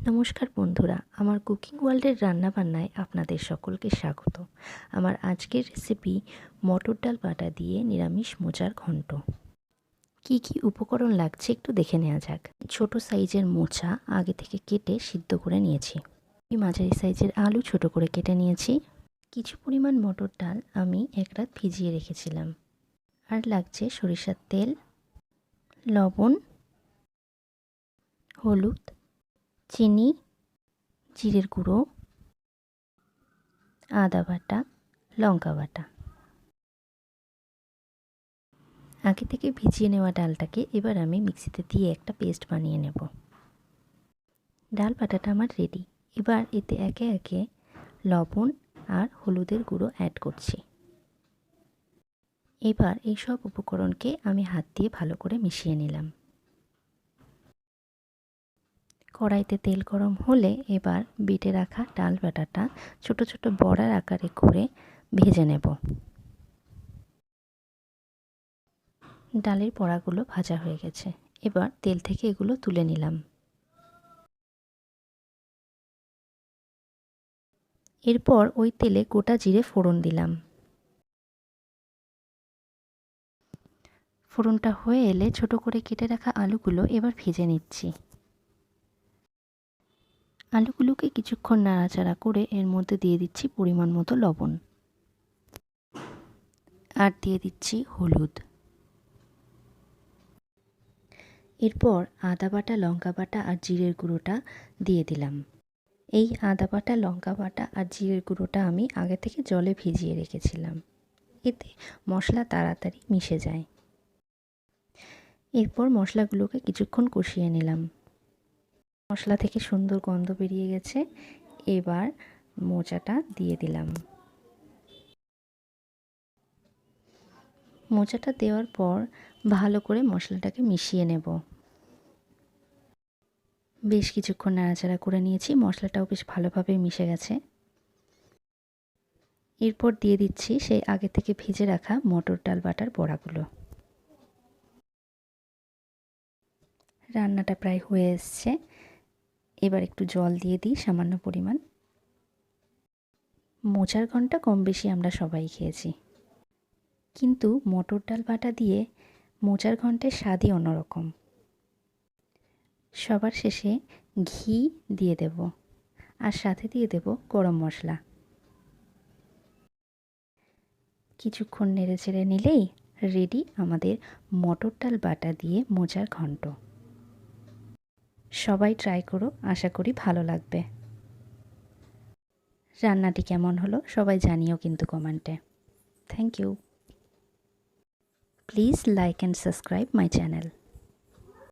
নমস্কার বন্ধুরা, আমার কুকিং ওয়ার্ল্ডের রান্নাবান্নায় আপনাদের সকলকে স্বাগত। আমার আজকের রেসিপি মটর ডাল বাটা দিয়ে নিরামিষ মোচার ঘন্ট। কি কি উপকরণ লাগছে একটু দেখে নেওয়া যাক। ছোট সাইজের মোচা আগে থেকে কেটে সিদ্ধ করে নিয়েছি। মাঝারি সাইজের আলু ছোট করে কেটে নিয়েছি। কিছু পরিমাণ মটর ডাল আমি এক রাত ভিজিয়ে রেখেছিলাম। আর লাগছে সরিষার তেল, লবণ, হলুদ, চিনি, জিরের গুঁড়ো, আদা বাটা, লঙ্কা বাটা। আগে থেকে ভিজিয়ে নেওয়া ডালটাকে এবার আমি মিক্সিতে দিয়ে একটা পেস্ট বানিয়ে নেব। ডাল বাটাটা আমার রেডি। এবার এতে একে একে লবণ আর হলুদের গুঁড়ো অ্যাড করছি। এবার এই সব উপকরণকে আমি হাত দিয়ে ভালো করে মিশিয়ে নিলাম। কড়াইতে তেল গরম হলে এবার বেটে রাখা ডাল বাটাটা ছোট ছোট বড়ার আকারে করে ভেজে নেব। ডালের বড়াগুলো ভাজা হয়ে গেছে। এবার তেল থেকে এগুলো তুলে নিলাম। এরপর ওই তেলে গোটা জিরে ফোড়ন দিলাম। ফোড়নটা হয়ে এলে ছোট করে কেটে রাখা আলুগুলো এবার ভেজে নিচ্ছি। আলুগুলোকে কিছুক্ষণ নাড়াচাড়া করে এর মধ্যে দিয়ে দিচ্ছি পরিমাণ মতো লবণ, আর দিয়ে দিচ্ছি হলুদ। এরপর আদা বাটা, লঙ্কা বাটা আর জিরের গুঁড়োটা দিয়ে দিলাম। এই আদা বাটা, লঙ্কা বাটা আর জিরের গুঁড়োটা আমি আগে থেকে জলে ভিজিয়ে রেখেছিলাম, এতে মশলা তাড়াতাড়ি মিশে যায়। এরপর মশলাগুলোকে কিছুক্ষণ কষিয়ে নিলাম। মশলা থেকে সুন্দর গন্ধ বেরিয়ে গেছে। এবার মোচাটা দিয়ে দিলাম। মোচাটা দেওয়ার পর ভালো করে মশলাটাকে মিশিয়ে নেব। বেশ কিছুক্ষণ নাড়াচাড়া করে নিয়েছি, মশলাটাও বেশ ভালোভাবে মিশে গেছে। এরপর দিয়ে দিচ্ছি সেই আগে থেকে ভেজে রাখা মটর ডাল বাটার বড়াগুলো। রান্নাটা প্রায় হয়ে এসছে। এবার একটু জল দিয়ে দিই সামান্য পরিমাণ। মোচার ঘন্টটা কম বেশি আমরা সবাই খেয়েছি, কিন্তু মটর ডাল বাটা দিয়ে মোচার ঘন্টের স্বাদই অন্যরকম। সবার শেষে ঘি দিয়ে দেব, আর সাথে দিয়ে দেব গরম মশলা। কিছুক্ষণ নেড়ে চেড়ে নিলেই রেডি আমাদের মটর ডাল বাটা দিয়ে মোচার ঘন্ট। সবাই ট্রাই করো, আশা করি ভালো লাগবে। রান্নাটি কেমন হলো সবাই জানিও কিন্তু কমেন্টে। Thank you. Please like and subscribe my channel.